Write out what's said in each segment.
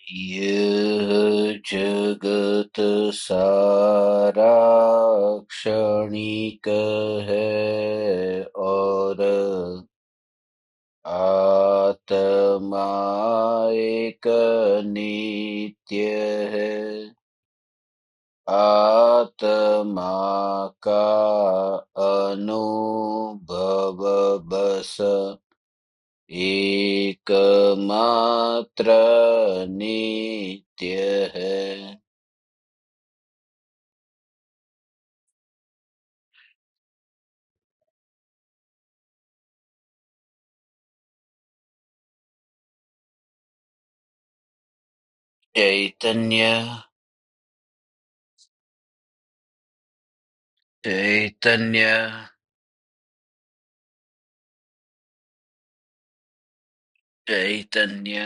यह जगत सारा क्षणिक है और आत्मा एक नित्य है। आत्मा का अनुभव बस एकमात्र नित्य है। चैतन्य चैतन्य चैतन्य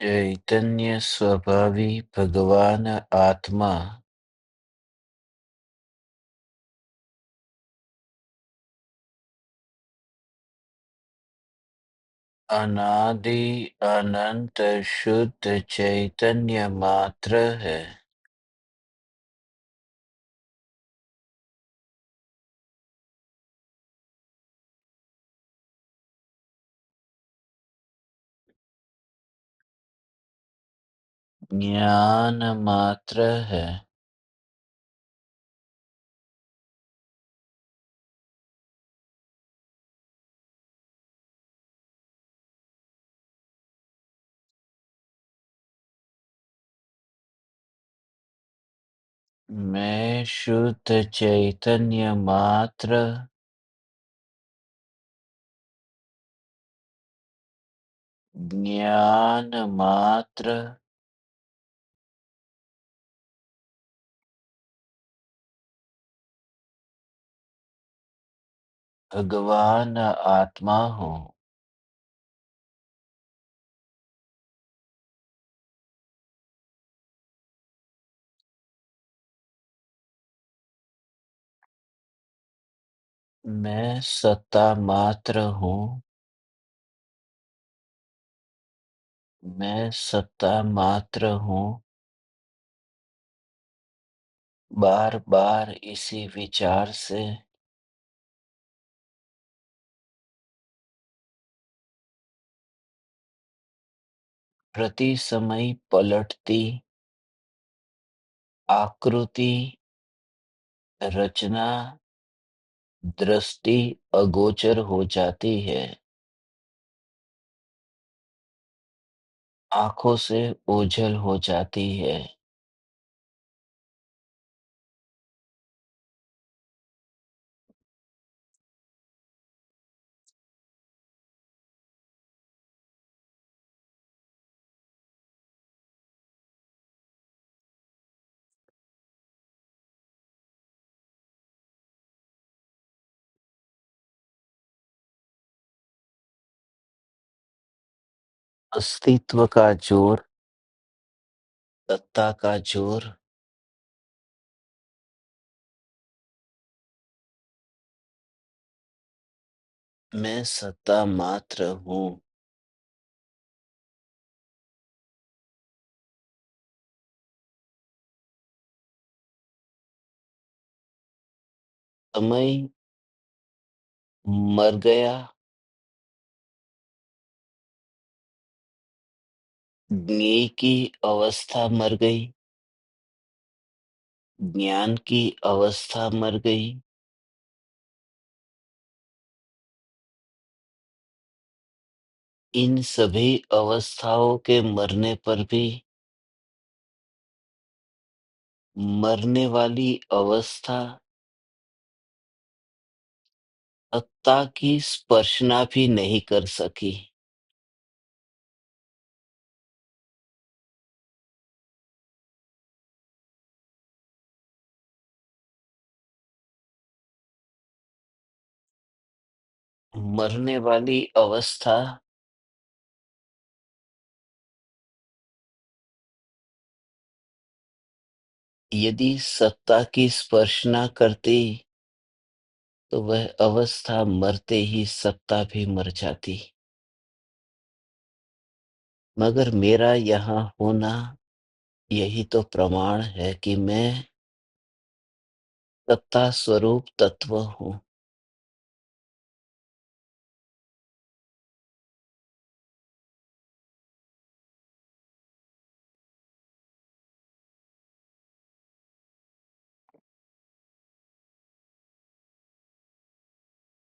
चैतन्य स्वभावी भगवान आत्मा अनादि अनंत शुद्ध चैतन्य मात्र है। ज्ञान मात्र है। मैं शुद्ध चैतन्य मात्र ज्ञान मात्र भगवान आत्मा हूँ। मैं सत्ता मात्र हूँ। मैं सत्ता मात्र हूँ। बार बार इसी विचार से प्रति समय पलटती आकृति रचना दृष्टि अगोचर हो जाती है। आंखों से ओझल हो जाती है। अस्तित्व का जोर, सत्ता का जोर, मैं सत्ता मात्र हूँ। समय मर गया। ज्ञेय की अवस्था मर गई। ज्ञान की अवस्था मर गई। इन सभी अवस्थाओं के मरने पर भी मरने वाली अवस्था सत्ता की स्पर्शना भी नहीं कर सकी। मरने वाली अवस्था यदि सत्ता की स्पर्शना करती, तो वह अवस्था मरते ही सत्ता भी मर जाती। मगर मेरा यहाँ होना यही तो प्रमाण है कि मैं सत्ता स्वरूप तत्व हूँ।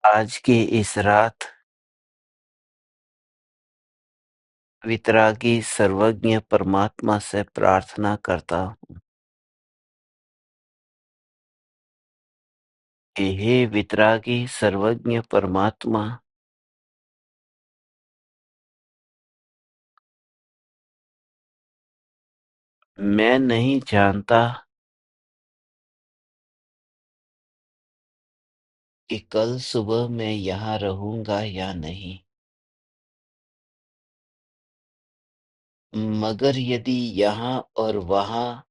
आज की इस रात वितरागी सर्वज्ञ परमात्मा से प्रार्थना करता हूँ कि हे वितरागी सर्वज्ञ परमात्मा, मैं नहीं जानता कि कल सुबह मैं यहाँ रहूँगा या नहीं। मगर यदि यहाँ और वहाँ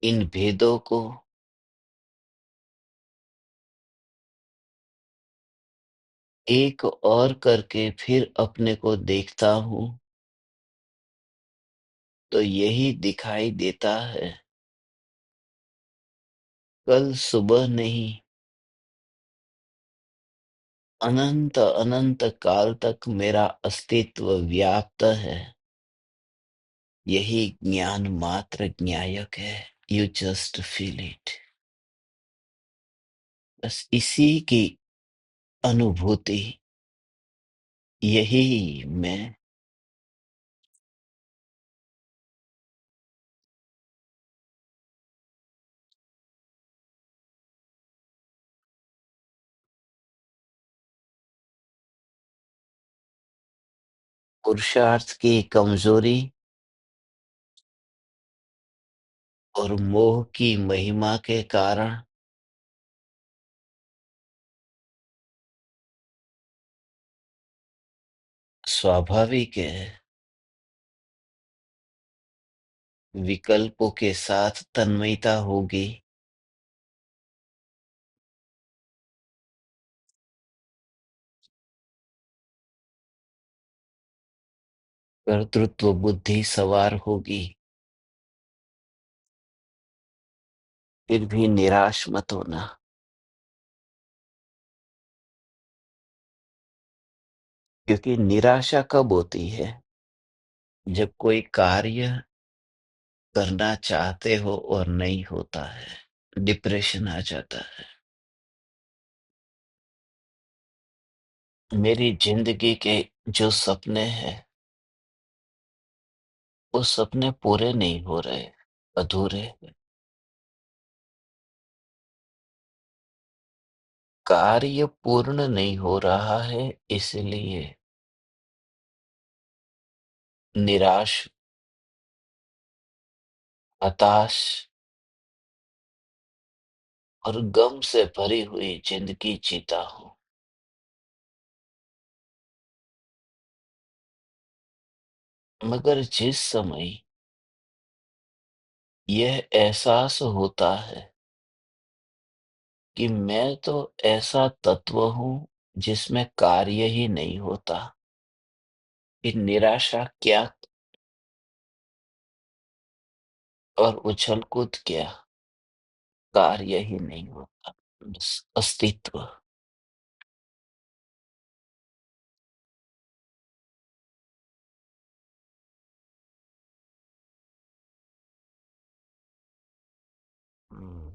इन भेदों को एक और करके फिर अपने को देखता हूँ, तो यही दिखाई देता है। कल सुबह नहीं, अनंत अनंत काल तक मेरा अस्तित्व व्याप्त है। यही ज्ञान मात्र ज्ञायक है। You just feel it. बस इसी की अनुभूति, यही मैं। पुरुषार्थ की कमजोरी और मोह की महिमा के कारण स्वाभाविक है, विकल्पों के साथ तन्मयता होगी। कर्तृत्व बुद्धि सवार होगी। फिर भी निराश मत होना, क्योंकि निराशा कब होती है? जब कोई कार्य करना चाहते हो और नहीं होता है, डिप्रेशन आ जाता है। मेरी जिंदगी के जो सपने हैं, वो सपने पूरे नहीं हो रहे, अधूरे हैं। कार्य पूर्ण नहीं हो रहा है, इसलिए निराश, हताश और गम से भरी हुई जिंदगी जीता हूं। मगर जिस समय यह एहसास होता है कि मैं तो ऐसा तत्व हूं जिसमें कार्य ही नहीं होता, फिर निराशा क्या और उछल कूद क्या, कार्य ही नहीं होता, बस अस्तित्व। हम्म।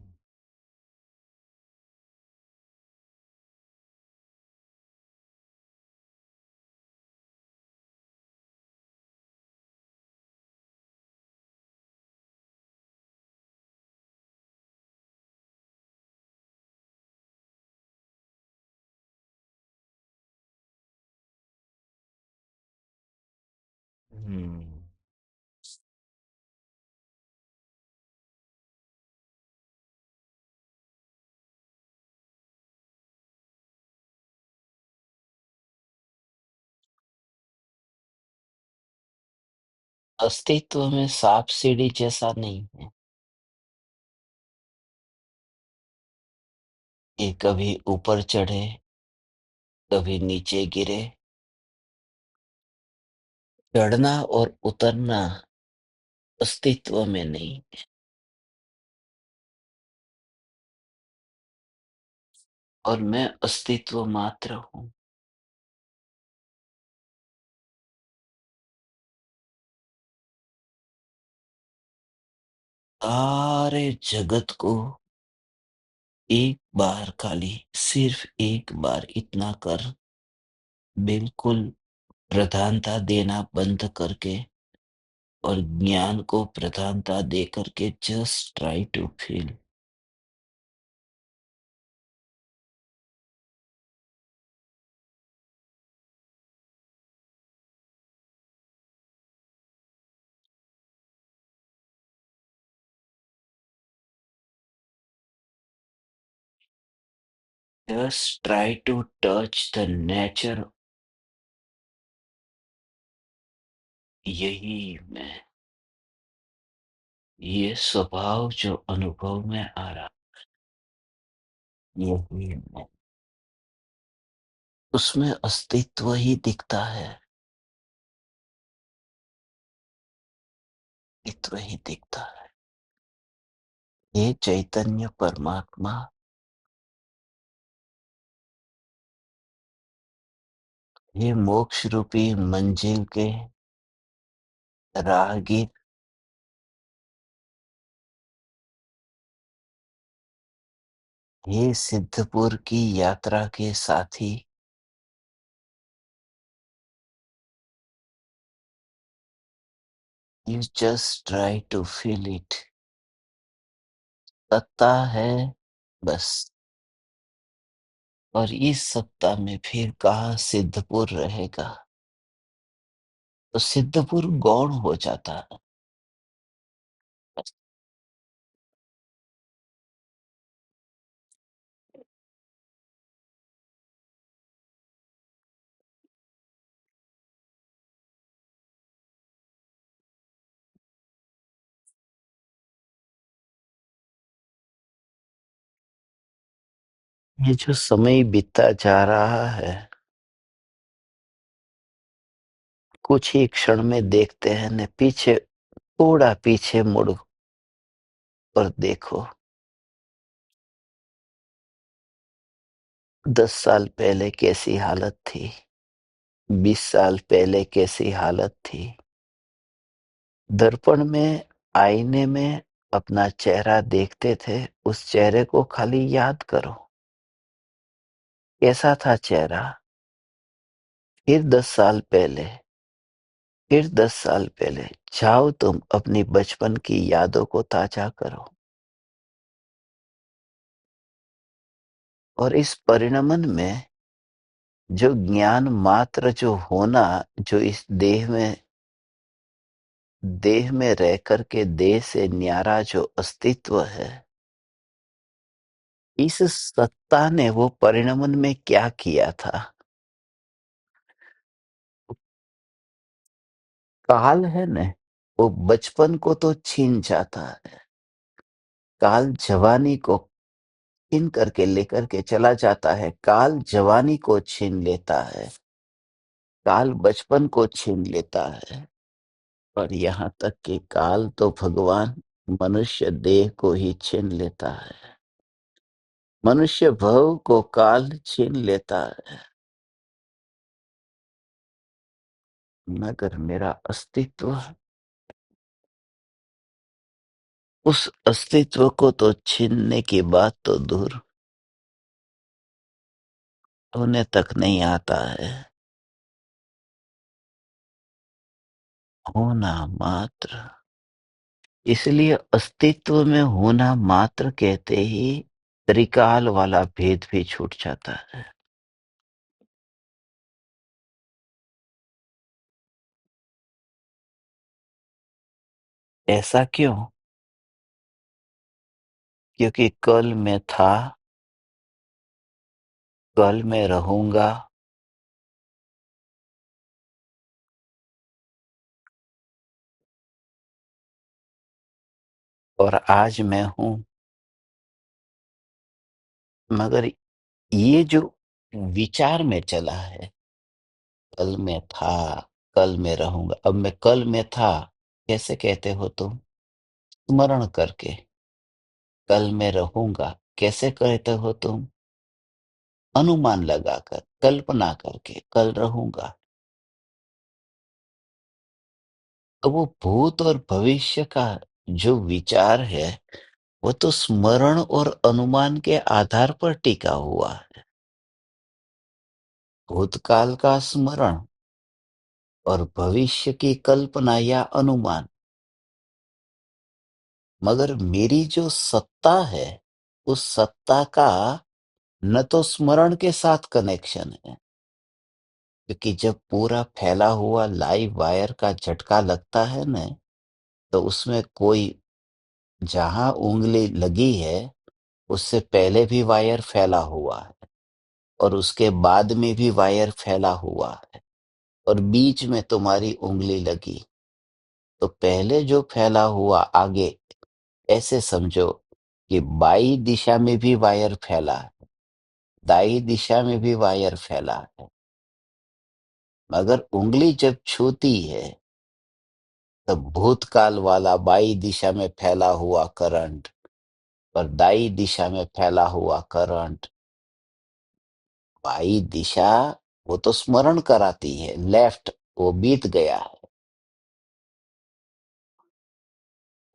हुँ। अस्तित्व में साँप-सीढ़ी जैसा नहीं है। ये कभी ऊपर चढ़े, कभी नीचे गिरे। चढ़ना और उतरना अस्तित्व में नहीं, और मैं अस्तित्व मात्र हूँ। सारे जगत को एक बार, खाली सिर्फ एक बार इतना कर, बिल्कुल प्रधानता देना बंद करके और ज्ञान को प्रधानता दे करके just try to feel. Just try to touch the nature. यही मैं, ये स्वभाव जो अनुभव में आ रहा, यही मैं। उसमें अस्तित्व ही दिखता है, अस्तित्व ही दिखता है। ये चैतन्य परमात्मा, ये मोक्ष रूपी मंजिल के राहगीर, ये सिद्धपुर की यात्रा के साथी, you just try to feel it. सत्ता है बस। और इस सत्ता में फिर कहाँ सिद्धपुर रहेगा? तो सिद्धपुर गौण हो जाता है। बस। ये जो समय बीतता जा रहा है, कुछ ही क्षण में देखते हैं न, पीछे, थोड़ा पीछे मुड़ और देखो, 10 साल पहले कैसी हालत थी, 20 साल पहले कैसी हालत थी। दर्पण में, आईने में अपना चेहरा देखते थे, उस चेहरे को खाली याद करो। कैसा था चेहरा? फिर 10 साल पहले, फिर 10 साल पहले। जाओ तुम अपनी बचपन की यादों को ताजा करो। और इस परिणमन में जो ज्ञान मात्र, जो होना, जो इस देह में रह कर के देह से न्यारा जो अस्तित्व है, इस सत्ता ने वो परिणमन में क्या किया था? काल है न, वो बचपन को तो छीन जाता है। काल जवानी को छीन करके लेकर के चला जाता है। काल जवानी को छीन लेता है। काल बचपन को छीन लेता है। और यहाँ तक कि काल तो भगवान मनुष्य देह को ही छीन लेता है। मनुष्य भव को काल छीन लेता है, मगर मेरा अस्तित्व, उस अस्तित्व को तो छीनने की बात तो दूर होने तक नहीं आता है। होना मात्र, इसलिए अस्तित्व में होना मात्र कहते ही त्रिकाल वाला भेद भी छूट जाता है। ऐसा क्यों? क्योंकि कल मैं था, कल मैं रहूँगा, और आज मैं हूँ। मगर ये जो विचार में चला है, कल मैं था, कल मैं रहूँगा। अब मैं कल मैं था, कैसे कहते हो तुम? स्मरण करके। कल मैं रहूँगा, कैसे कहते हो तुम? अनुमान लगाकर, कल्पना करके, कल रहूँगा। तो वो भूत और भविष्य का जो विचार है, वो तो स्मरण और अनुमान के आधार पर टिका हुआ है। भूतकाल का स्मरण और भविष्य की कल्पना या अनुमान। मगर मेरी जो सत्ता है, उस सत्ता का न तो स्मरण के साथ कनेक्शन है, क्योंकि जब पूरा फैला हुआ लाइव वायर का झटका लगता है ना, तो उसमें कोई जहां उंगली लगी है, उससे पहले भी वायर फैला हुआ है और उसके बाद में भी वायर फैला हुआ है और बीच में तुम्हारी उंगली लगी। तो पहले जो फैला हुआ आगे, ऐसे समझो कि बाई दिशा में भी वायर फैला है, दाई दिशा में भी वायर फैला है। मगर उंगली जब छूती है, तब भूतकाल वाला बाई दिशा में फैला हुआ करंट और दाई दिशा में फैला हुआ करंट, बाई दिशा वो तो स्मरण कराती है, लेफ्ट वो बीत गया है,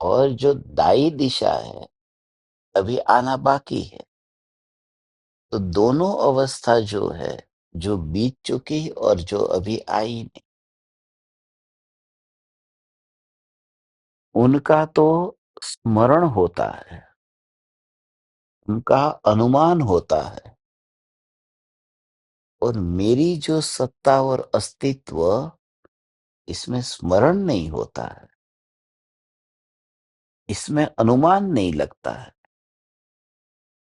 और जो दाई दिशा है अभी आना बाकी है। तो दोनों अवस्था जो है, जो बीत चुकी और जो अभी आई नहीं, उनका तो स्मरण होता है, उनका अनुमान होता है। और मेरी जो सत्ता और अस्तित्व, इसमें स्मरण नहीं होता है, इसमें अनुमान नहीं लगता है,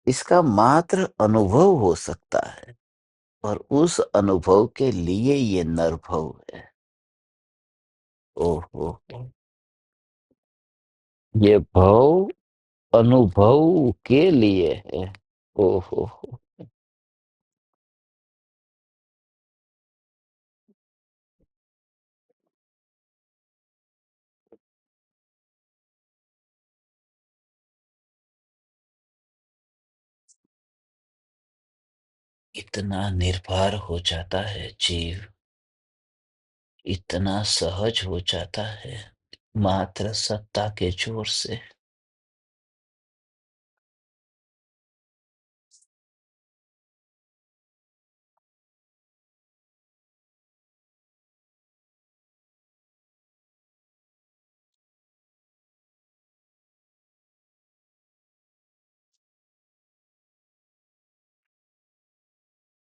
इसका मात्र अनुभव हो सकता है। और उस अनुभव के लिए ये नरभव है। ओहो, ये भव अनुभव के लिए है। ओहो, इतना निर्भर हो जाता है जीव, इतना सहज हो जाता है मात्र सत्ता के जोर से।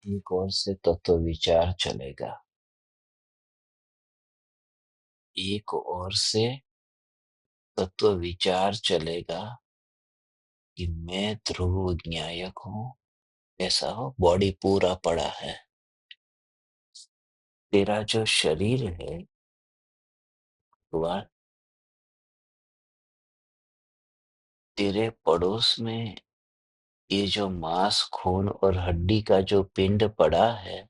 एक ओर से तत्व विचार चलेगा, एक ओर से तत्व विचार चलेगा कि मैं ध्रुव ज्ञायक हूँ। ऐसा हो, बॉडी पूरा पड़ा है, तेरा जो शरीर है, वह तेरे पड़ोस में ये जो मांस खून और हड्डी का जो पिंड पड़ा है,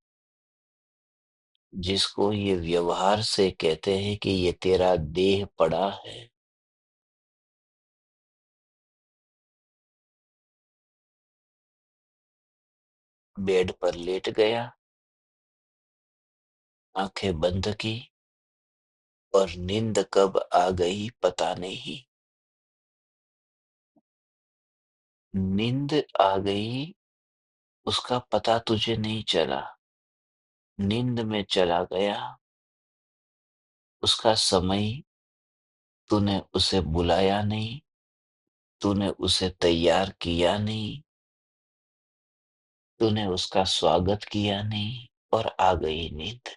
जिसको ये व्यवहार से कहते हैं कि ये तेरा देह पड़ा है, बेड पर लेट गया, आंखें बंद की, और नींद कब आ गई पता नहीं। नींद आ गई, उसका पता तुझे नहीं चला। नींद में चला गया, उसका समय, तूने उसे बुलाया नहीं, तूने उसे तैयार किया नहीं, तूने उसका स्वागत किया नहीं, और आ गई नींद।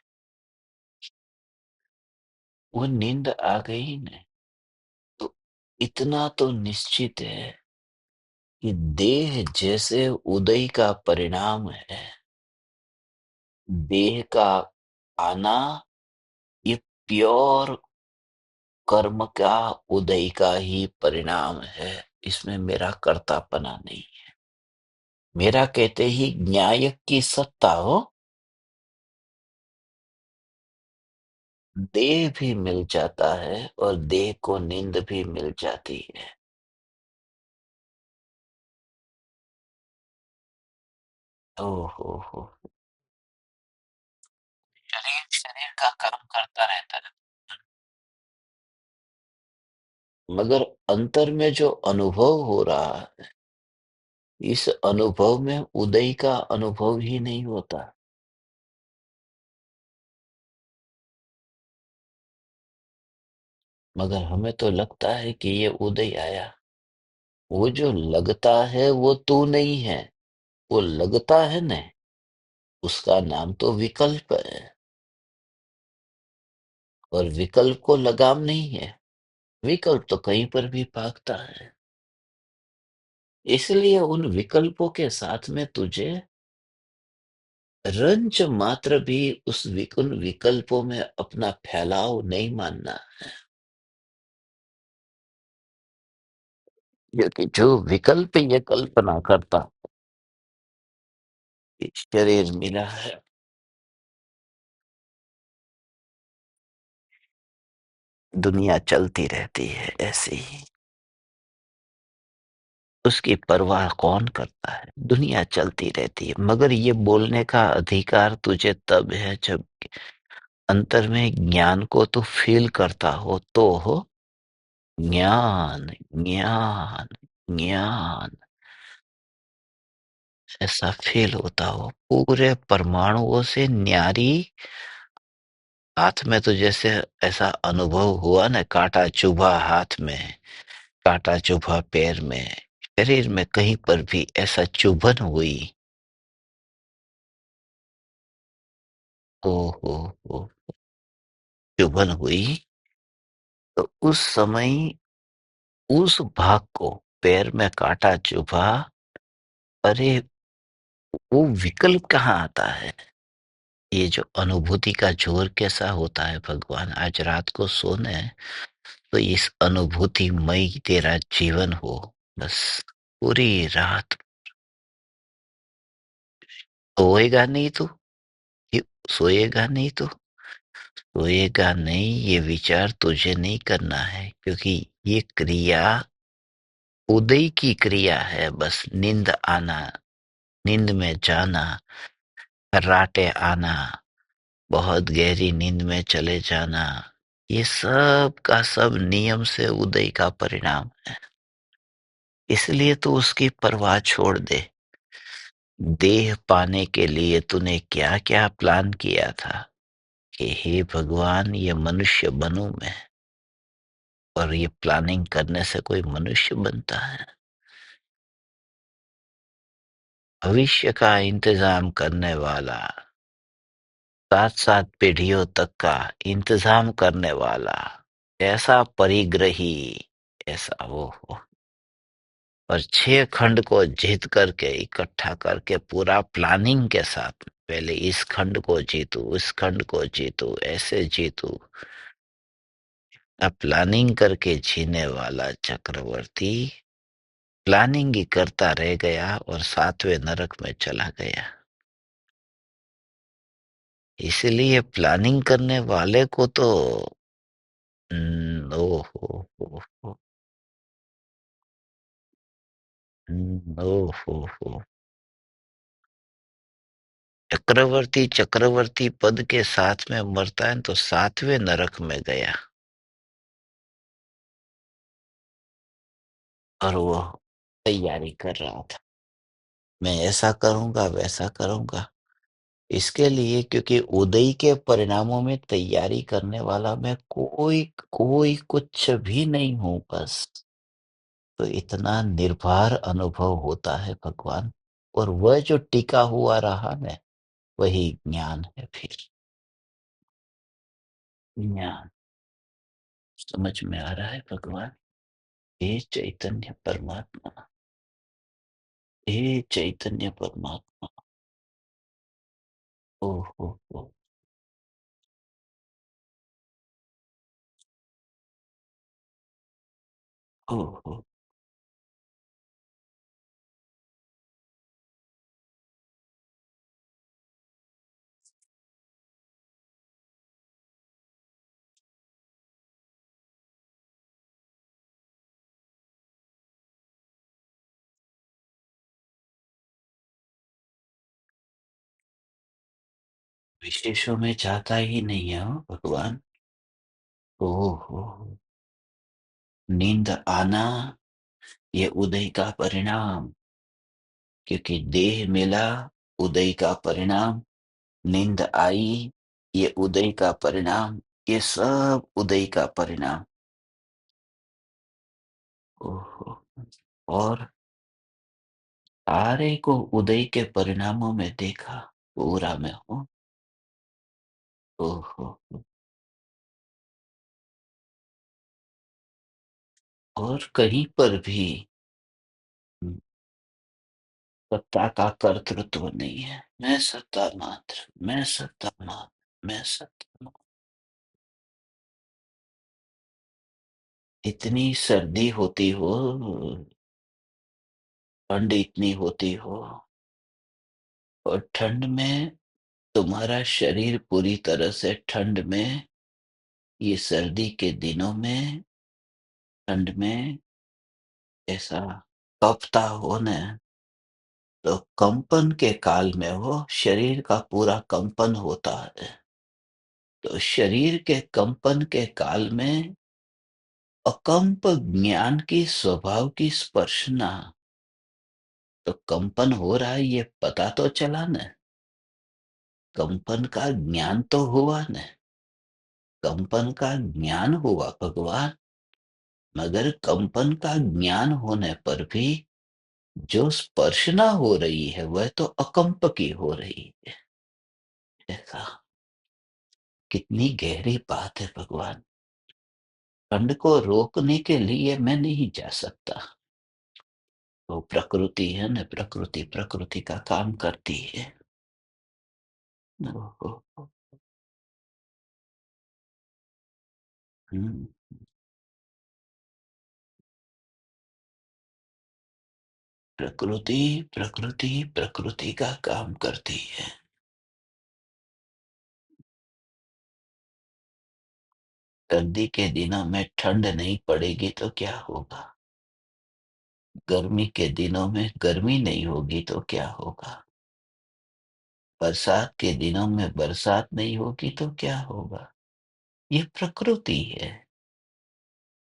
वो नींद आ गई न, इतना तो निश्चित है कि देह जैसे उदय का परिणाम है, देह का आना ये प्योर कर्म का उदय का ही परिणाम है। इसमें मेरा कर्तापना नहीं। मेरा कहते ही न्याय की सत्ता हो, देह भी मिल जाता है और देह को नींद भी मिल जाती है। ओहो हो। शरीर शरीर का काम करता रहता है, मगर अंतर में जो अनुभव हो रहा है, इस अनुभव में उदय का अनुभव ही नहीं होता। मगर हमें तो लगता है कि ये उदय आया। वो जो लगता है वो तू नहीं है, वो लगता है न, उसका नाम तो विकल्प है। और विकल्प को लगाम नहीं है। विकल्प तो कहीं पर भी भागता है। इसलिए उन विकल्पों के साथ में तुझे रंच मात्र भी उन विकल्पों में अपना फैलाव नहीं मानना। क्योंकि जो विकल्प ये कल्पना करता कि शरीर मिला है, दुनिया चलती रहती है ऐसे ही, उसकी परवाह कौन करता है? दुनिया चलती रहती है। मगर ये बोलने का अधिकार तुझे तब है जब अंतर में ज्ञान को तू फील करता हो तो हो। ज्ञान, ज्ञान, ज्ञान ऐसा फील होता हो पूरे परमाणुओं से न्यारी। हाथ में तो जैसे ऐसा अनुभव हुआ ना, कांटा चुभा हाथ में, कांटा चुभा पैर में, शरीर में कहीं पर भी ऐसा चुभन हुई। ओ हो, चुभन हुई। तो उस समय उस भाग को, पैर में कांटा चुभा, अरे वो विकल्प कहाँ आता है? ये जो अनुभूति का जोर कैसा होता है भगवान, आज रात को सोने तो इस अनुभूति मई तेरा जीवन हो बस। पूरी रात सोएगा नहीं तू, ये सोएगा नहीं तू, सोएगा नहीं, ये विचार तुझे नहीं करना है। क्योंकि ये क्रिया उदय की क्रिया है। बस नींद आना, नींद में जाना, खर्राटे आना, बहुत गहरी नींद में चले जाना, ये सब का सब नियम से उदय का परिणाम है। इसलिए तो उसकी परवाह छोड़ दे। देह पाने के लिए तूने क्या क्या प्लान किया था कि हे भगवान ये मनुष्य बनूं मैं। और ये प्लानिंग करने से कोई मनुष्य बनता है? भविष्य का इंतजाम करने वाला, सात सात पीढ़ियों तक का इंतजाम करने वाला, ऐसा परिग्रही, ऐसा वो हो। और 6 खंड को जीत करके, इकट्ठा करके, पूरा प्लानिंग के साथ, पहले इस खंड को जीतू, उस खंड को जीतू, ऐसे जीतू। अब प्लानिंग करके जीने वाला चक्रवर्ती प्लानिंग ही करता रह गया और 7वें नरक में चला गया। इसलिए प्लानिंग करने वाले को तो ओ हो, ओ हो। चक्रवर्ती चक्रवर्ती पद के साथ में मरता है तो 7वें नरक में गया। और वो तैयारी कर रहा था, मैं ऐसा करूंगा वैसा करूंगा। इसके लिए, क्योंकि उदय के परिणामों में तैयारी करने वाला मैं कोई कोई कुछ भी नहीं हूं बस। तो इतना निर्भर अनुभव होता है भगवान। और वह जो टिका हुआ रहा ना, वही ज्ञान है फिर। ज्ञान समझ में आ रहा है भगवान? हे चैतन्य परमात्मा, हे चैतन्य परमात्मा। ओह हो, हो, हो, हो। विशेषों में जाता ही नहीं है हो भगवान। ओह हो, हो। नींद आना ये उदय का परिणाम, क्योंकि देह मिला, उदय का परिणाम। नींद आई, ये उदय का परिणाम। ये सब उदय का परिणाम। ओहो! और सारे को उदय के परिणामों में देखा, पूरा मैं हूँ। ओहो! और कहीं पर भी हुँ, सत्ता का कर्तृत्व नहीं है। मैं सत्ता मात्र, मैं सत्ता मात्र, मैं सत्ता मात्र। इतनी सर्दी होती हो, ठंड इतनी होती हो, और ठंड में तुम्हारा शरीर पूरी तरह से ठंड में, ये सर्दी के दिनों में, ठंड में ऐसा कँपता हो न, तो कंपन के काल में वो शरीर का पूरा कंपन होता है। तो शरीर के कंपन के काल में अकंप ज्ञान की स्वभाव की स्पर्शना, तो कंपन हो रहा है ये पता तो चला न, कंपन का ज्ञान तो हुआ न, कंपन का ज्ञान हुआ भगवान। मगर कंपन का ज्ञान होने पर भी जो स्पर्शना हो रही है वह तो अकंप की हो रही है। ऐसा कितनी गहरी बात है भगवान। ठंड को रोकने के लिए मैं नहीं जा सकता। वो प्रकृति है ना, प्रकृति प्रकृति का काम करती है। ओहो, हम्म, प्रकृति प्रकृति प्रकृति का काम करती है। सर्दी के दिनों में ठंड नहीं पड़ेगी तो क्या होगा? गर्मी के दिनों में गर्मी नहीं होगी तो क्या होगा? बरसात के दिनों में बरसात नहीं होगी तो क्या होगा? ये प्रकृति है।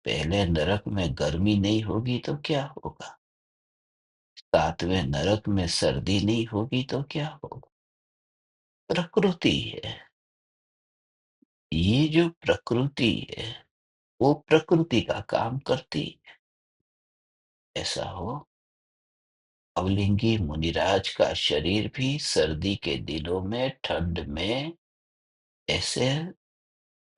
पहले नरक में गर्मी नहीं होगी तो क्या होगा? सातवें नरक में सर्दी नहीं होगी तो क्या होगा? प्रकृति है। ये जो प्रकृति है, वो प्रकृति का काम करती है। ऐसा हो, अवलिंगी मुनिराज का शरीर भी सर्दी के दिनों में, ठंड में ऐसे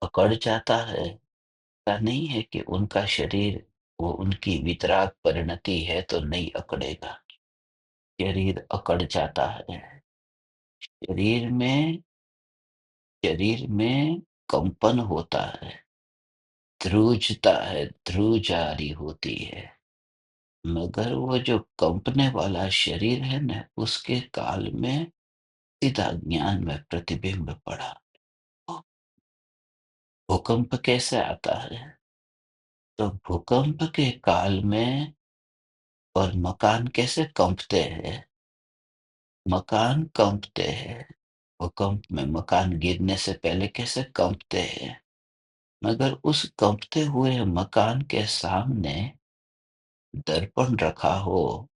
अकड़ जाता है। ऐसा नहीं है कि उनका शरीर, वो उनकी वितराग परिणति है तो नहीं अकड़ेगा। शरीर अकड़ जाता है। शरीर में शरीर में कंपन होता है, ध्रुजता है, ध्रुजारी होती है। मगर वो जो कंपने वाला शरीर है ना, उसके काल में सीधा ज्ञान में प्रतिबिंब पड़ा। तो भूकंप कैसे आता है? तो भूकंप के काल में, और मकान कैसे कंपते हैं? मकान कंपते हैं। भूकंप में मकान गिरने से पहले कैसे कंपते हैं? मगर उस कंपते हुए मकान के सामने दर्पण रखा हो,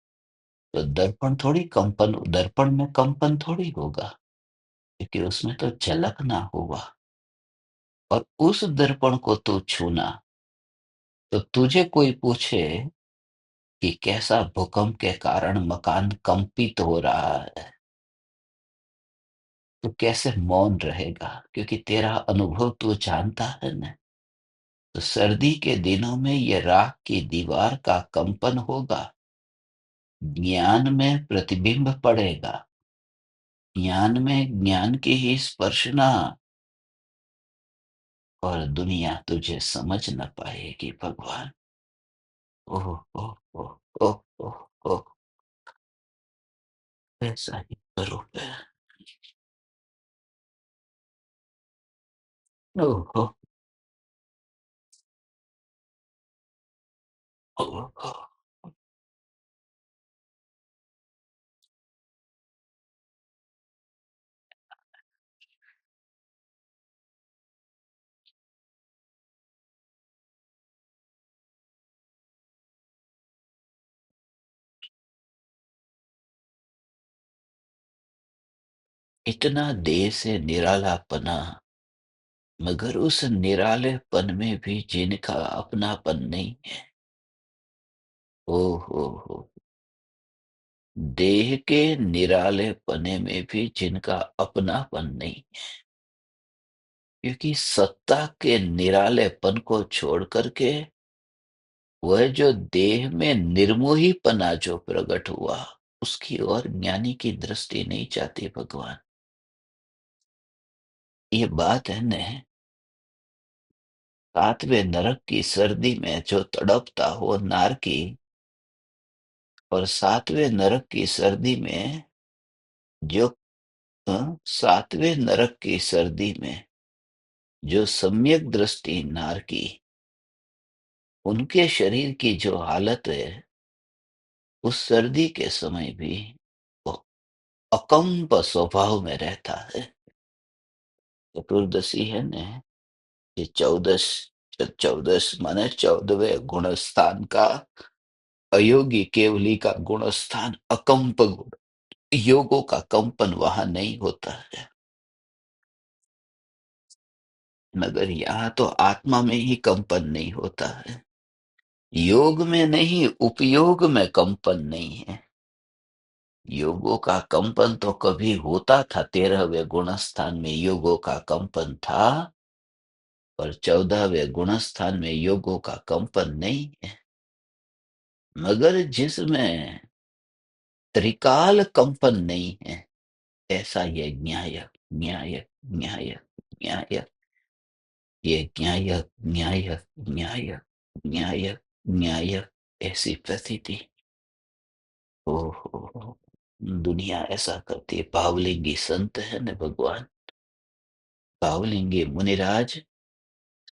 तो दर्पण में कंपन थोड़ी होगा, क्योंकि उसमें तो झलकना होगा। और उस दर्पण को तू छूना, तो तुझे कोई पूछे कि कैसा भूकंप के कारण मकान कंपित हो रहा है, तो कैसे मौन रहेगा? क्योंकि तेरा अनुभव तू जानता है ना। तो सर्दी के दिनों में ये राख की दीवार का कंपन होगा, ज्ञान में प्रतिबिंब पड़ेगा, ज्ञान में ज्ञान की ही स्पर्शना, और दुनिया तुझे समझ न पाएगी भगवान। ओह ओह ओह ओह ओह ओह, ऐसा ही करो। ओह ओह ओह ओह। इतना देर से निरालापना, मगर उस निरालेपन में भी जिनका अपनापन नहीं है। ओ हो, देह के निरालेपने में भी जिनका अपनापन नहीं, क्योंकि सत्ता के निरालेपन को छोड़ करके वह जो देह में निर्मोहीपना जो प्रकट हुआ, उसकी ओर ज्ञानी की दृष्टि नहीं चाहती भगवान। ये बात है न, सातवें नरक की सर्दी में जो तड़पता हो नार की, और सातवें नरक की सर्दी में जो सातवें नरक की सर्दी में जो सम्यक दृष्टि नार की, उनके शरीर की जो हालत है, उस सर्दी के समय भी वो अकंप स्वभाव में रहता है। चतुर्दशी है न, ये चौदस, चौदस माने 14वें गुण स्थान का, अयोगी केवली का गुण स्थान अकंप गुण, योगों का कंपन वहां नहीं होता है। मगर यहाँ तो आत्मा में ही कंपन नहीं होता है, योग में नहीं, उपयोग में कंपन नहीं है। योगों का कंपन तो कभी होता था, 13वें गुण स्थान में योगों का कंपन था, और 14वें गुण स्थान में योगों का कंपन नहीं है। मगर जिसमें त्रिकाल कंपन नहीं है, ऐसा ये न्याय न्याय न्याय न्याय, ये न्याय न्याय न्याय न्याय न्याय, ऐसी प्रतीति। ओहो, दुनिया ऐसा करती है। पावलिंगी संत है न भगवान, पावलिंगी मुनिराज,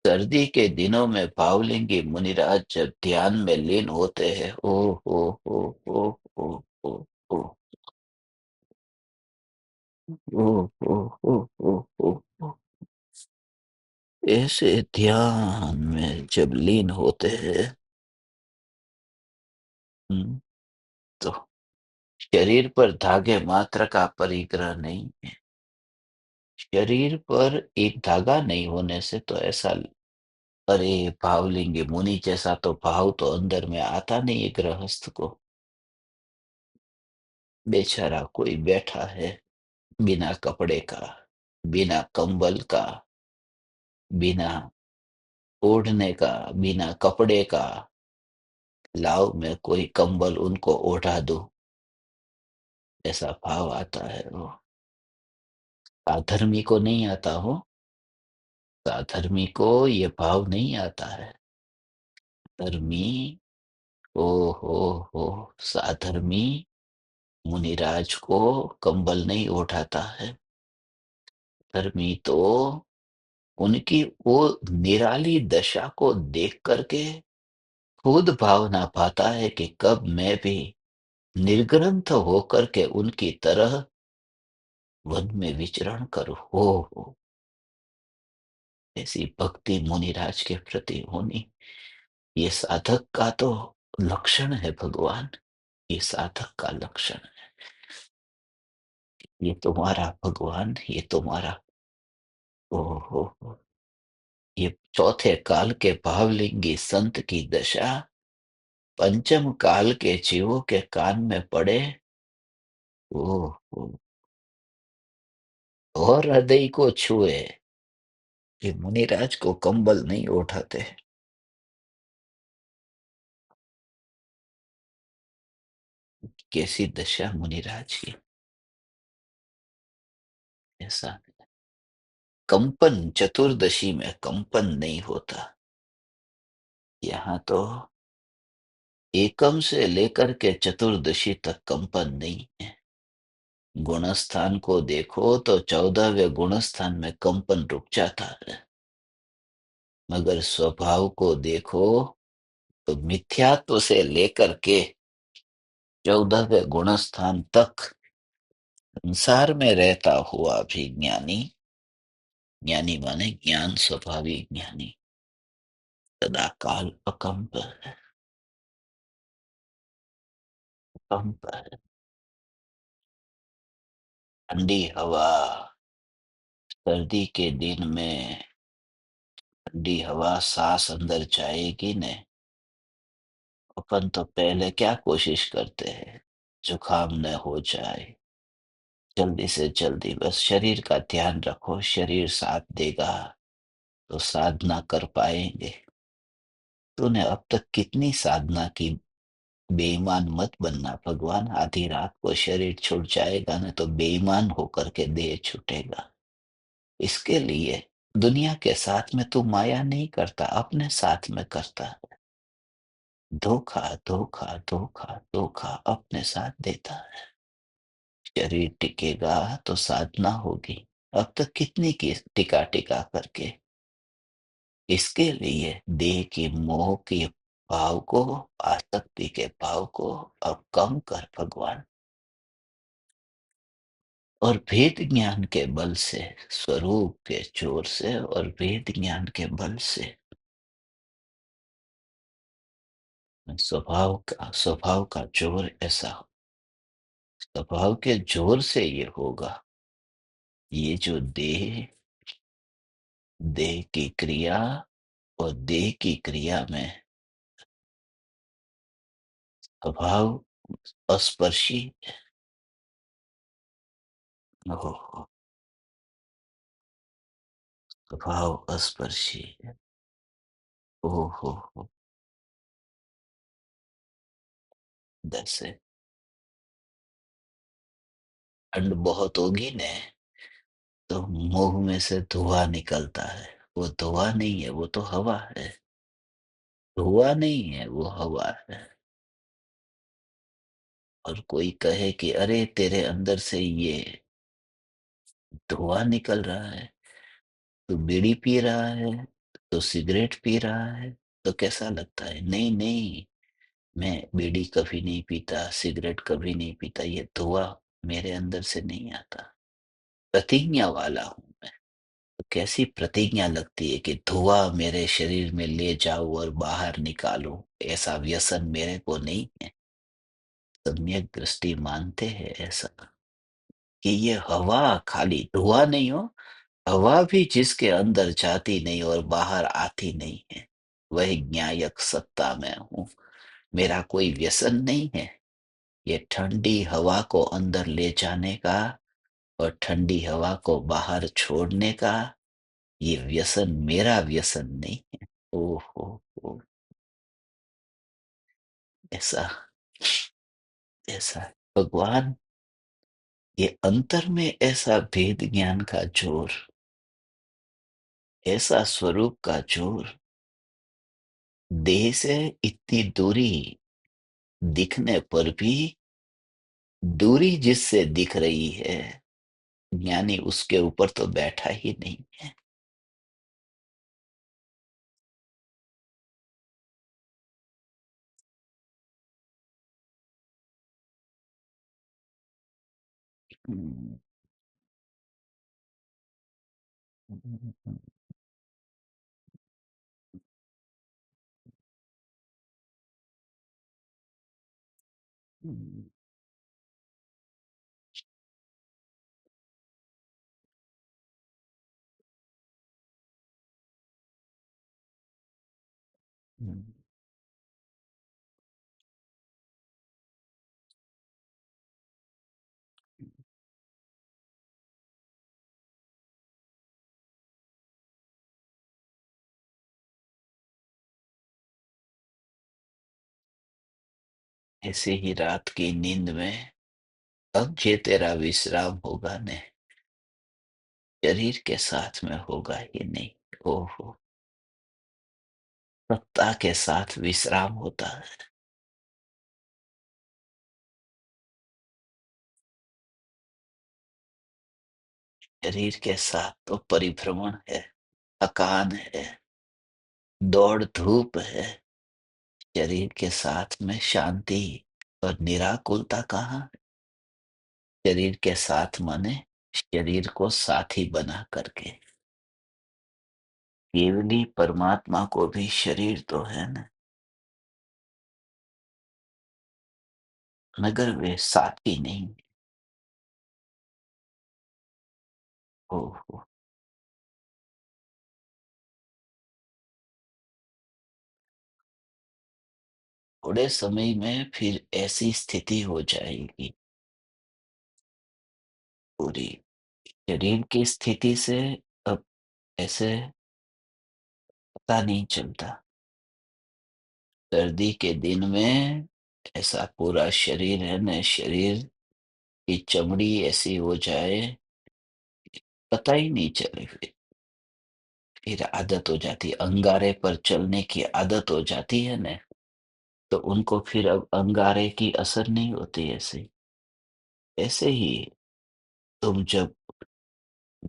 सर्दी के दिनों में पावलिंगी मुनिराज जब ध्यान में लीन होते हैं, ओ ओ ओ ओ ओ ओ ओ ओ ओ ओ ओ, ऐसे ध्यान में जब लीन होते हैं, तो शरीर पर धागे मात्र का परिग्रह नहीं है। शरीर पर एक धागा नहीं होने से तो ऐसा, अरे भावलिंगी मुनि जैसा तो भाव तो अंदर में आता नहीं है गृहस्थ को। बेचारा कोई बैठा है बिना कपड़े का, बिना कंबल का, बिना ओढ़ने का, बिना कपड़े का, लाओ मैं कोई कंबल उनको ओढ़ा दूं, ऐसा भाव आता है। वो साधर्मी को नहीं आता हो, साधर्मी को ये भाव नहीं आता है। धर्मी, ओ हो, साधर्मी मुनिराज को कंबल नहीं उठाता है। धर्मी तो उनकी वो निराली दशा को देख करके खुद भावना पाता है कि कब मैं भी निर्ग्रंथ होकर के उनकी तरह वन में विचरण करूं। हो, ऐसी भक्ति मुनिराज के प्रति होनी, ये साधक का तो लक्षण है भगवान, ये साधक का लक्षण है। ये तुम्हारा भगवान, ये तुम्हारा, ओहो, ये चौथे काल के भावलिंगी संत की दशा पंचम काल के जीवों के कान में पड़े, ओह, और हृदय को छुए, कि मुनिराज को कंबल नहीं उठाते। कैसी दशा मुनिराज की। ऐसा कंपन चतुर्दशी में कंपन नहीं होता। यहाँ तो एकम से लेकर के चतुर्दशी तक कंपन नहीं है। गुणस्थान को देखो तो 14वें गुणस्थान में कंपन रुक जाता है, मगर स्वभाव को देखो तो मिथ्यात्व से लेकर के 14वें गुणस्थान तक संसार में रहता हुआ भी ज्ञानी, ज्ञानी माने ज्ञान स्वभावी ज्ञानी, सदा काल अकंप है, कंप है। ठंडी हवा, सर्दी के दिन में ठंडी हवा सांस अंदर जाएगी ने, अपन तो पहले क्या कोशिश करते हैं, जुकाम न हो जाए, जल्दी से जल्दी बस शरीर का ध्यान रखो, शरीर साथ देगा तो साधना कर पाएंगे। तूने अब तक कितनी साधना की, बेईमान मत बनना भगवान, आधी रात को शरीर छूट जाएगा ना तो बेईमान होकर के देह छूटेगा। इसके लिए दुनिया के साथ में तू माया नहीं करता, अपने साथ में करता है। धोखा धोखा धोखा धोखा अपने साथ देता है। शरीर टिकेगा तो साधना होगी। अब तक कितनी की टिका टिका करके, इसके लिए देह की मोह के भाव को, आसक्ति के भाव को अब कम कर भगवान, और भेद ज्ञान के बल से, स्वरूप के जोर से और भेद ज्ञान के बल से स्वभाव का जोर ऐसा, स्वभाव के जोर से ये होगा। ये जो देह, देह की क्रिया और देह की क्रिया में स्वभाव अस्पर्शी, हो स्वभाव अस्पर्शी है। हो जैसे ठंड बहुत होगी ने तो मुंह में से धुआं निकलता है। वो धुआं नहीं है, वो तो हवा है। धुआं नहीं है, वो हवा है। और कोई कहे कि अरे तेरे अंदर से ये धुआं निकल रहा है, तू बीड़ी पी रहा है, तो सिगरेट पी रहा है, तो कैसा लगता है? नहीं नहीं, मैं बीड़ी कभी नहीं पीता, सिगरेट कभी नहीं पीता, ये धुआं मेरे अंदर से नहीं आता। प्रतिज्ञा वाला हूं मैं। तो कैसी प्रतिज्ञा लगती है कि धुआं मेरे शरीर में ले जाऊं और बाहर निकालूं, ऐसा व्यसन मेरे को नहीं है। सम्यक दृष्टि मानते हैं ऐसा, कि ये हवा खाली धुआं नहीं हो, हवा भी जिसके अंदर जाती नहीं और बाहर आती नहीं है, वही ज्ञायक सत्ता में हूं। मेरा कोई व्यसन नहीं है। ये ठंडी हवा को अंदर ले जाने का और ठंडी हवा को बाहर छोड़ने का, ये व्यसन मेरा व्यसन नहीं है। ओहो, ऐसा, ऐसा है भगवान। ये अंतर में ऐसा भेद ज्ञान का जोर, ऐसा स्वरूप का जोर, देह से इतनी दूरी दिखने पर भी, दूरी जिससे दिख रही है, ज्ञानी उसके ऊपर तो बैठा ही नहीं है। हम्म, हम्म, हम्म, हम्म, ऐसे ही रात की नींद में अब ये तेरा विश्राम होगा ने, शरीर के साथ में होगा ही नहीं। ओहो! सत्ता के साथ विश्राम होता है, शरीर के साथ तो परिभ्रमण है, थकान है, दौड़-धूप है, शरीर के साथ में शांति और निराकुलता कहाँ? शरीर के साथ माने शरीर को साथी बना करके। केवली परमात्मा को भी शरीर तो है ना, मगर वे साथी नहीं। ओहो! थोड़े समय में फिर ऐसी स्थिति हो जाएगी, पूरी शरीर की स्थिति से अब ऐसे पता नहीं चलता। सर्दी के दिन में ऐसा पूरा शरीर है ना, शरीर की चमड़ी ऐसी हो जाए, पता ही नहीं चले फिर आदत हो जाती है। अंगारे पर चलने की आदत हो जाती है ना, तो उनको फिर अब अंगारे की असर नहीं होती ऐसे। ऐसे ही तुम जब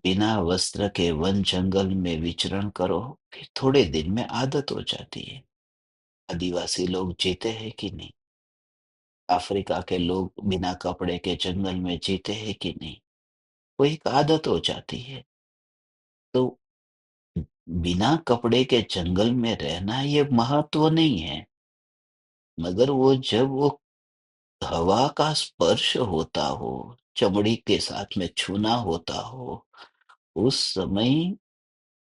बिना वस्त्र के वन जंगल में विचरण करो, फिर थोड़े दिन में आदत हो जाती है। आदिवासी लोग जीते हैं कि नहीं? अफ्रीका के लोग बिना कपड़े के जंगल में जीते हैं कि नहीं? वो एक आदत हो जाती है। तो बिना कपड़े के जंगल में रहना ये महत्व नहीं है, मगर वो जब वो हवा का स्पर्श होता हो, चमड़ी के साथ में छूना होता हो, उस समय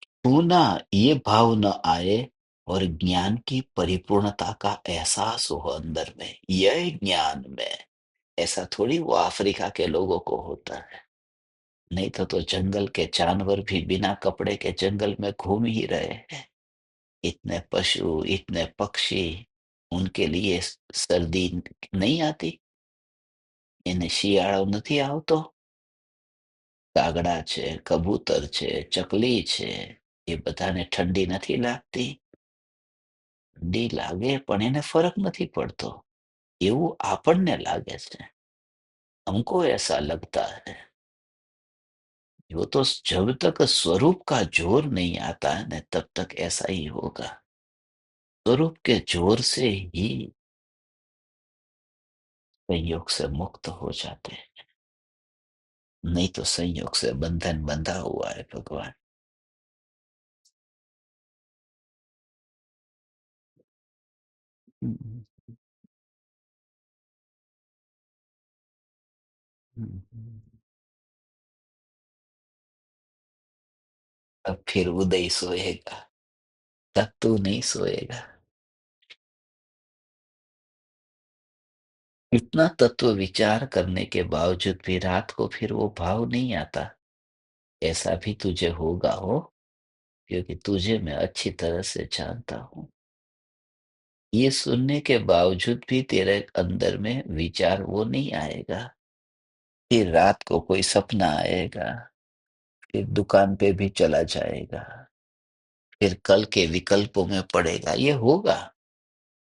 छूना ये भाव न आए और ज्ञान की परिपूर्णता का एहसास हो अंदर में, यह ज्ञान में, ऐसा थोड़ी वो अफ्रीका के लोगों को होता है। नहीं तो जंगल के जानवर भी बिना कपड़े के जंगल में घूम ही रहे हैं। इतने पशु, इतने पक्षी, उनके लिए सर्दी नहीं आती? એને શિયાળો નથી આવતો? કાગડા છે, કબૂતર છે, ચકલી છે, એ બધાને ઠંડી નથી લાગતી? ઠંડી લાગે પણ એને ફરક નથી પડતો. એવું આપણને લાગે છે. हमको ऐसा लगता है। वो तो जब तक स्वरूप का जोर नहीं आता है ना, तब तक ऐसा ही होगा। स्वरूप के जोर से ही संयोग से मुक्त हो जाते हैं, नहीं तो संयोग से बंधन बंधा हुआ है भगवान। हुँ, हुँ, हुँ। अब फिर उदय सोएगा, तब तू नहीं सोएगा। इतना तत्व विचार करने के बावजूद भी रात को फिर वो भाव नहीं आता, ऐसा भी तुझे होगा हो, क्योंकि तुझे मैं अच्छी तरह से जानता हूँ। ये सुनने के बावजूद भी तेरे अंदर में विचार वो नहीं आएगा। फिर रात को कोई सपना आएगा, फिर दुकान पे भी चला जाएगा, फिर कल के विकल्पों में पड़ेगा, ये होगा।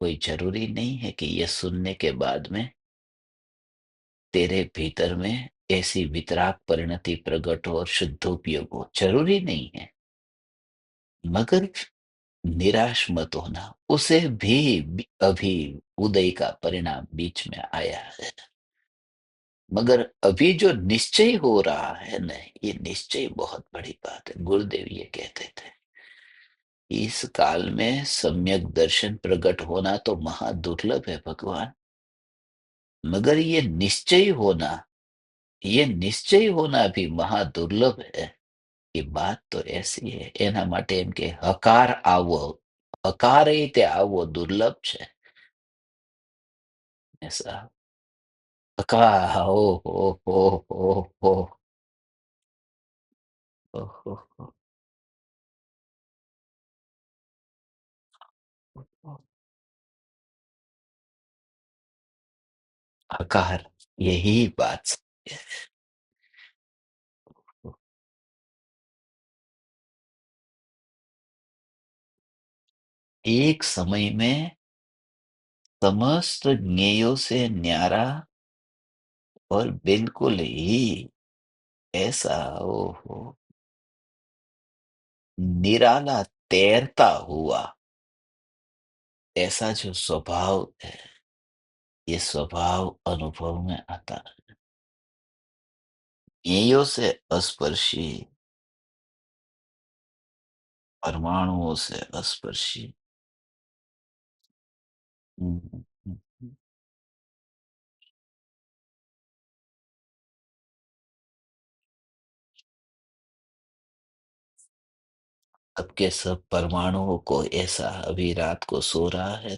कोई ज़रूरी नहीं है कि ये सुनने के बाद में तेरे भीतर में ऐसी वितराग परिणति प्रकट हो और शुद्धोपयोग हो, ज़रूरी नहीं है। मगर निराश मत होना, उसे भी अभी उदय का परिणाम बीच में आया है। मगर अभी जो निश्चय हो रहा है ना, ये निश्चय बहुत बड़ी बात है। गुरुदेव ये कहते थे, इस काल में सम्यक दर्शन प्रकट होना तो महादुर्लभ है भगवान, मगर ये निश्चय होना भी महादुर्लभ है। ये बात तो ऐसी है, એના માટે એમ કે હકારે તે આવવો દુર્લભ છે. ऐसा હકાર ઓહો. ઓહો. आकार, यही बात सही है। एक समय में समस्त ज्ञेयों से न्यारा और बिल्कुल ही ऐसा, ओहो, निराला तैरता हुआ, ऐसा जो स्वभाव है, ये स्वभाव अनुभव में आता है। ज्ञेयों से अस्पर्शी, परमाणुओं से अस्पर्शी। हुँ, हुँ, हुँ। अब के सब परमाणुओं को ऐसा अभी रात को सो रहा है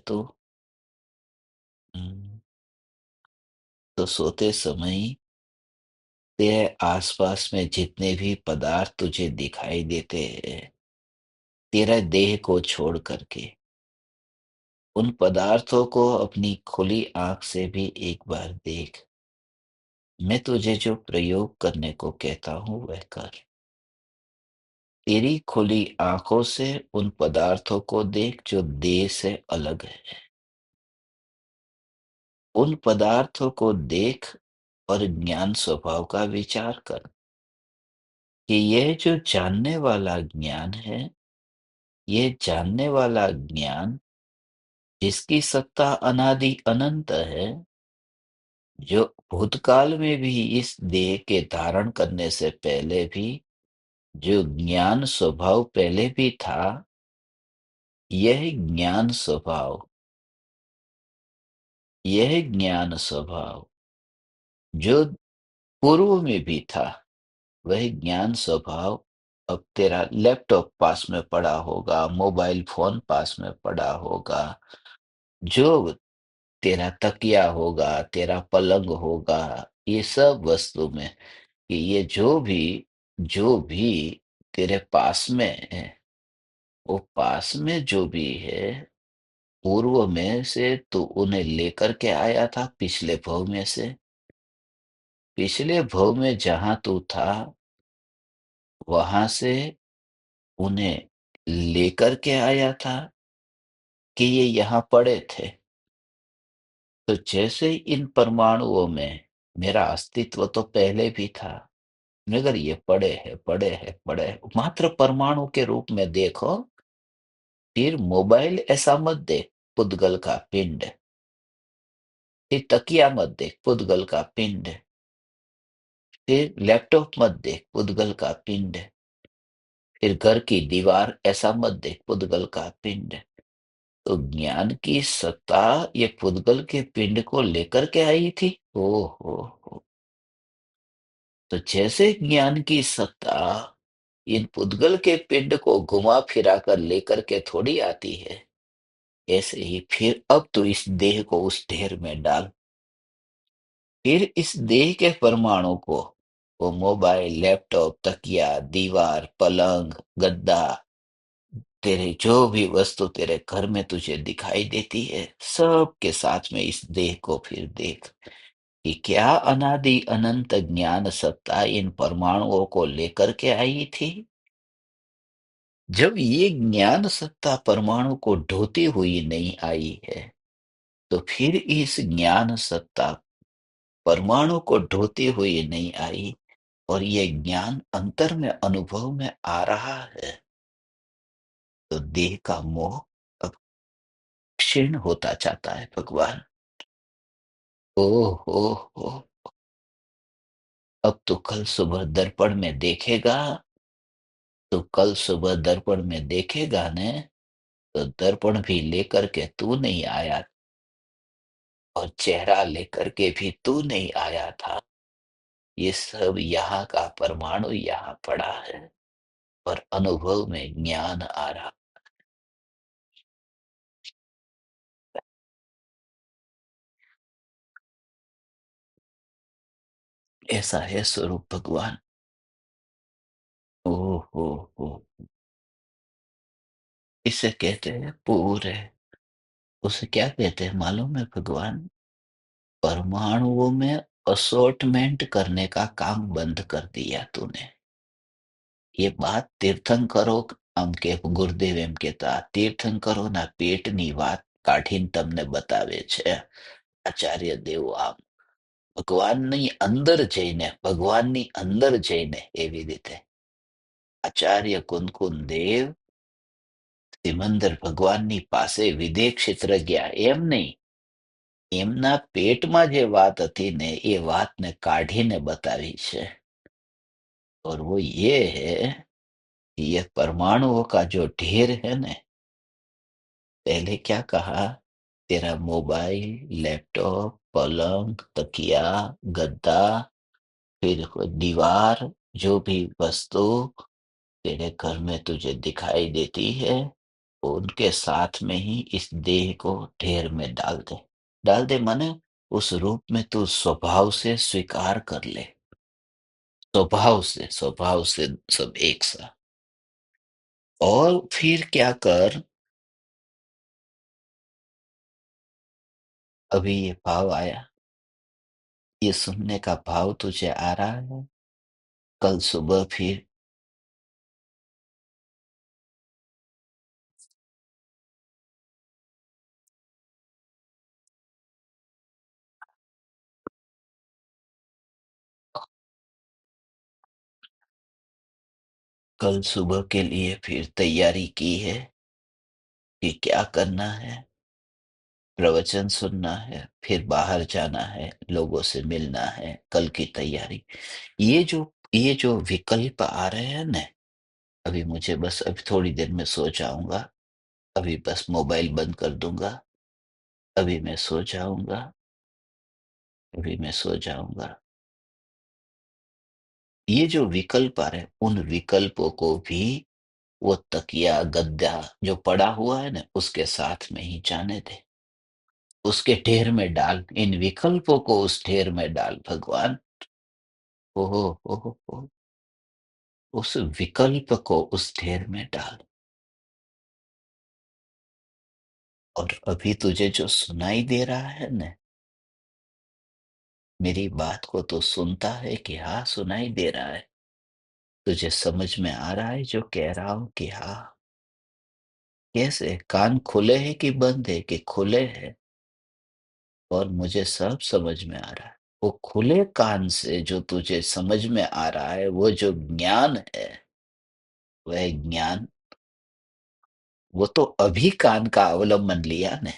हुँ, तो सोते समय तेरे आस-पास में जितने भी पदार्थ तुझे दिखाई देते हैं, तेरा देह को छोड़ कर के, उन पदार्थों को अपनी खुली आँख से भी एक बार देख। मैं तुझे जो प्रयोग करने को कहता हूँ वह कर। तेरी खुली आँखों से उन पदार्थों को देख जो देह से अलग है। उन पदार्थों को देख और ज्ञान स्वभाव का विचार कर कि यह जो जानने वाला ज्ञान है, ये जानने वाला ज्ञान जिसकी सत्ता अनादि अनंत है, जो भूतकाल में भी इस देह के धारण करने से पहले भी जो ज्ञान स्वभाव पहले भी था, यह ज्ञान स्वभाव यह ज्ञान स्वभाव जो पूर्व में भी था, वह ज्ञान स्वभाव अब तेरा लैपटॉप पास में पड़ा होगा, मोबाइल फ़ोन पास में पड़ा होगा, जो तेरा तकिया होगा, तेरा पलंग होगा, ये सब वस्तु में कि ये जो भी तेरे पास में है, वो पास में जो भी है, पूर्व में से तू उन्हें लेकर के आया था पिछले भव में से। पिछले भव में जहाँ तू था, वहाँ से उन्हें लेकर के आया था कि ये यहाँ पड़े थे। तो जैसे इन परमाणुओं में मेरा अस्तित्व तो पहले भी था, मगर ये पड़े हैं, पड़े हैं, पड़े हैं। मात्र परमाणु के रूप में देखो, फिर मोबाइल ऐसा मत देख, पुद्गल का पिंड। फिर तकिया मत देख, पुद्गल का पिंड। फिर लैपटॉप मत देख, पुद्गल का पिंड। फिर घर की दीवार ऐसा मत देख, पुद्गल का पिंड। तो ज्ञान की सत्ता ये पुद्गल के पिंड को लेकर के आई थी। हो, तो जैसे ज्ञान की सत्ता इन पुद्गल के पिंड को घुमा फिरा कर लेकर के थोड़ी आती है, ऐसे ही फिर अब तो इस देह को उस ढेर में डाल। फिर इस देह के परमाणु को वो मोबाइल, लैपटॉप, तकिया, दीवार, पलंग, गद्दा, तेरे जो भी वस्तु तेरे घर में तुझे दिखाई देती है, सब के साथ में इस देह को फिर देख कि क्या अनादि अनंत ज्ञान सत्ता इन परमाणुओं को लेकर के आई थी। जब ये ज्ञान सत्ता परमाणु को ढोती हुई नहीं आई है, तो फिर इस ज्ञान सत्ता परमाणु को ढोती हुई नहीं आई और ये ज्ञान अंतर में अनुभव में आ रहा है, तो देह का मोह अब क्षीण होता जाता है भगवान। ओह हो हो, अब तो कल सुबह दर्पण में देखेगा, तो कल सुबह दर्पण में देखेगा ने, तो दर्पण भी लेकर के तू नहीं आया और चेहरा लेकर के भी तू नहीं आया था। ये सब यहाँ का परमाणु यहाँ पड़ा है और अनुभव में ज्ञान आ रहा। ऐसा है स्वरूप भगवान। ओह हो, इसे कहते हैं पूरे। उसे क्या कहते हैं मालूम है भगवान? परमाणुओं में असॉर्टमेंट करने का काम बंद कर दिया तूने। ये बात तीर्थंकरो આમ કે ગુરુદેવ એમ કહેતા તીર્થંકરોના પેટની વાત કાઢીને તમને બતાવે છે આચાર્ય દેવો આમ ભગવાનની અંદર જઈને એવી રીતે આચાર્ય કુનકુન દેવ સિમંદર ભગવાનની પાસે વિદેહ ક્ષેત્ર ગયા એમ નહીં એમના પેટમાં જે વાત હતી ને એ વાતને કાઢીને બતાવી છે और वो ये है कि ये परमाणुओं का जो ढेर है ना पहले क्या कहा तेरा मोबाइल लैपटॉप पलंग तकिया गद्दा फिर कोई दीवार जो भी वस्तु तेरे घर में तुझे दिखाई देती है उनके साथ में ही इस देह को ढेर में डाल दे माने उस रूप में तू स्वभाव से स्वीकार कर ले स्वभाव से सब एक सा और फिर क्या कर अभी ये भाव आया ये सुनने का भाव तुझे आ रहा है कल सुबह फिर कल सुबह के लिए फिर तैयारी की है कि क्या करना है प्रवचन सुनना है फिर बाहर जाना है लोगों से मिलना है कल की तैयारी ये जो विकल्प आ रहे हैं ना अभी मुझे बस अभी थोड़ी देर में सो जाऊंगा अभी बस मोबाइल बंद कर दूंगा अभी मैं सो जाऊंगा अभी मैं सो जाऊंगा ये जो विकल्प आ रहे हैं उन विकल्पों को भी वो तकिया गद्दा जो पड़ा हुआ है ना उसके साथ में ही जाने दे उसके ढेर में डाल इन विकल्पों को उस ढेर में डाल भगवान ओहो ओहो उस विकल्प को उस ढेर में डाल और अभी तुझे जो सुनाई दे रहा है ना मेरी बात को तो सुनता है कि हाँ सुनाई दे रहा है तुझे समझ में आ रहा है जो कह रहा हूं कि हाँ कैसे कान खुले हैं कि बंद है कि खुले हैं और मुझे सब समझ में आ रहा है वो खुले कान से जो तुझे समझ में आ रहा है वो जो ज्ञान है वह ज्ञान वो तो अभी कान का अवलंबन लिया ने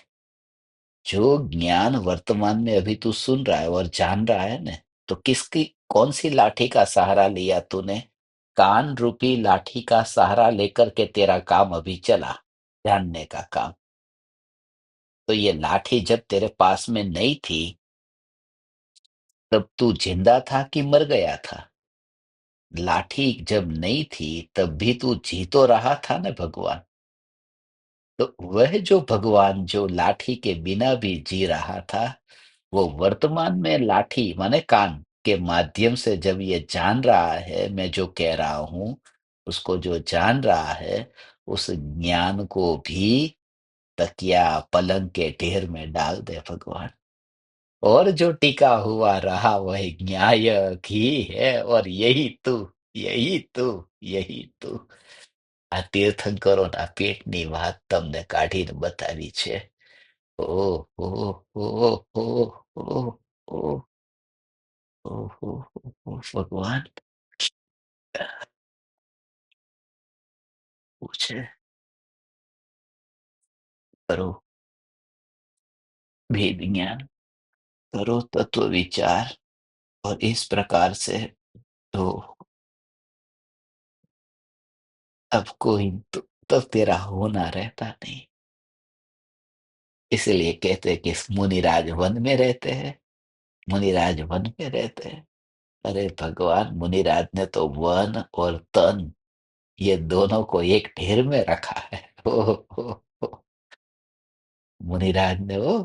जो ज्ञान वर्तमान में अभी तू सुन रहा है और जान रहा है ना तो किसकी कौन सी लाठी का सहारा लिया तूने कान रूपी लाठी का सहारा लेकर के तेरा काम अभी चला जानने का काम तो ये लाठी जब तेरे पास में नहीं थी तब तू जिंदा था कि मर गया था लाठी जब नहीं थी तब भी तू जी तो रहा था ना भगवान तो वह जो भगवान जो लाठी के बिना भी जी रहा था वो वर्तमान में लाठी माने कान के माध्यम से जब ये जान रहा है मैं जो कह रहा हूं उसको जो जान रहा है उस ज्ञान को भी तकिया पलंग के ढेर में डाल दे भगवान और जो टिका हुआ रहा वह न्याय ही है और यही तू આ તીર્થંકરોના પેટની વાત તમને કાઢીને બતાવી છે ઓહ ઓહ ઓહ ઓહ ઓહ ઓહ ઓહ ઓહ ઓહ ભગવાન પૂછે करो भेद ज्ञान करो तत्व विचार और इस प्रकार से तो अब कोई तो तब तेरा होना रहता नहीं इसलिए कहते हैं कि मुनिराज वन में रहते हैं मुनिराज वन में रहते हैं अरे भगवान मुनिराज ने तो वन और तन ये दोनों को एक ढेर में रखा है ओ, मुनिराज ने वो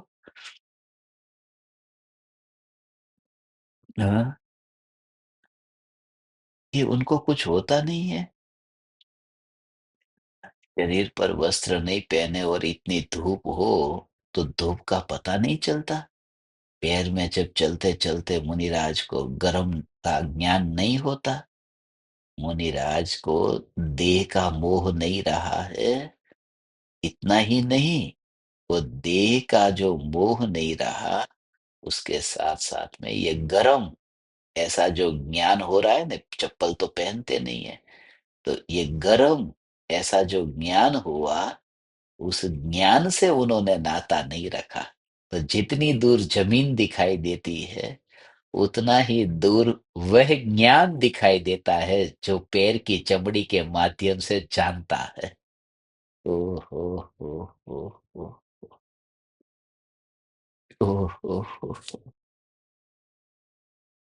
हाँ, कि उनको कुछ होता नहीं है शरीर पर वस्त्र नहीं पहने और इतनी धूप हो तो धूप का पता नहीं चलता पैर में जब चलते-चलते मुनिराज को गर्म का ज्ञान नहीं होता, मुनिराज को देह का मोह नहीं रहा है, इतना ही नहीं, वो देह का जो मोह नहीं रहा, उसके साथ-साथ में ये गरम ऐसा जो ज्ञान हो रहा है ना, चप्पल तो पहनते नहीं है, तो ये गरम ऐसा जो ज्ञान हुआ, उस ज्ञान से उन्होंने नाता नहीं रखा। तो जितनी दूर ज़मीन दिखाई देती है, उतना ही दूर वह ज्ञान दिखाई देता है, जो पैर की चमड़ी के माध्यम से जानता है। ओह हो, हो, हो, हो, ओह हो, हो।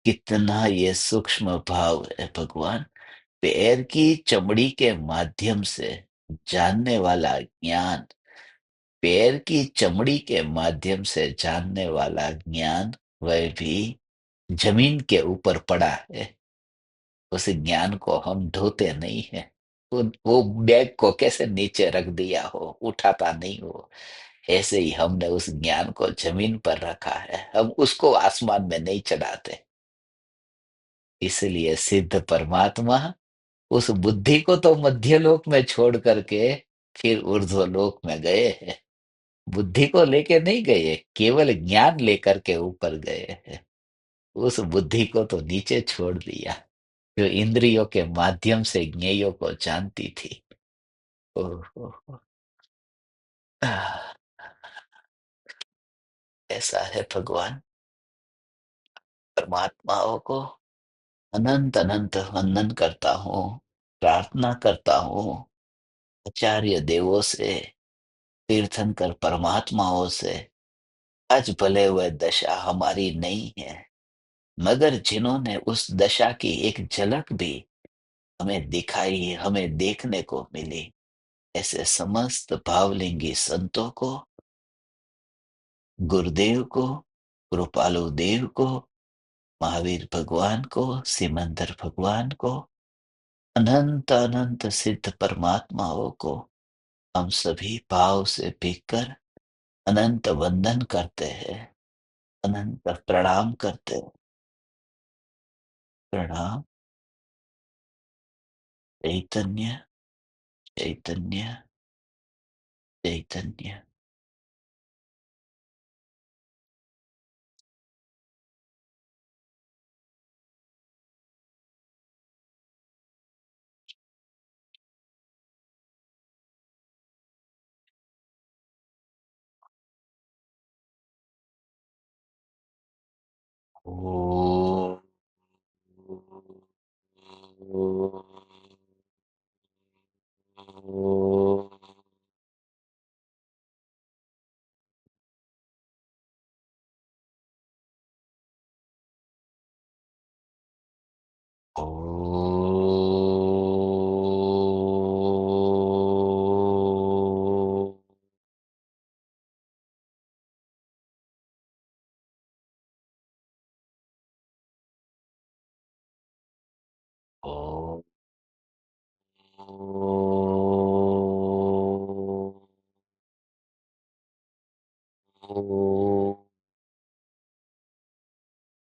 कितना ये सूक्ष्म भाव है भगवान। पैर की चमड़ी के माध्यम से जानने वाला ज्ञान, पैर की चमड़ी के माध्यम से जानने वाला ज्ञान, वह भी जमीन के ऊपर पड़ा है। उस ज्ञान को हम ढोते नहीं है। वो बैग को कैसे नीचे रख दिया हो, उठाता नहीं हो, ऐसे ही हमने उस ज्ञान को जमीन पर रखा है, हम उसको आसमान में नहीं चढ़ाते। इसलिए सिद्ध परमात्मा उस बुद्धि को तो मध्यलोक में छोड़ करके फिर ऊर्ध्वलोक में गए हैं। बुद्धि को लेके नहीं गए, केवल ज्ञान लेकर के ऊपर गए हैं। उस बुद्धि को तो नीचे छोड़ दिया, जो इंद्रियों के माध्यम से ज्ञेयों को जानती थी। ओह, ओह, ओह। आह, ऐसा है भगवान। परमात्माओं को अनंत अनंत वंदन करता हूँ, प्रार्थना करता हूँ, आचार्य देवों से, तीर्थंकर परमात्माओं से। आज भले वह दशा हमारी नहीं है, मगर जिन्होंने उस दशा की एक झलक भी हमें दिखाई, हमें देखने को मिली, ऐसे समस्त भावलिंगी संतों को, गुरुदेव को, कृपालु देव को, महावीर भगवान को, सिमंदर भगवान को, अनंत अनंत सिद्ध परमात्माओं को हम सभी भाव से भीग अनंत वंदन करते हैं, अनंत प्रणाम करते हैं। प्रणाम। चैतन्य, चैतन्य, चैतन्य। ओ, ओ,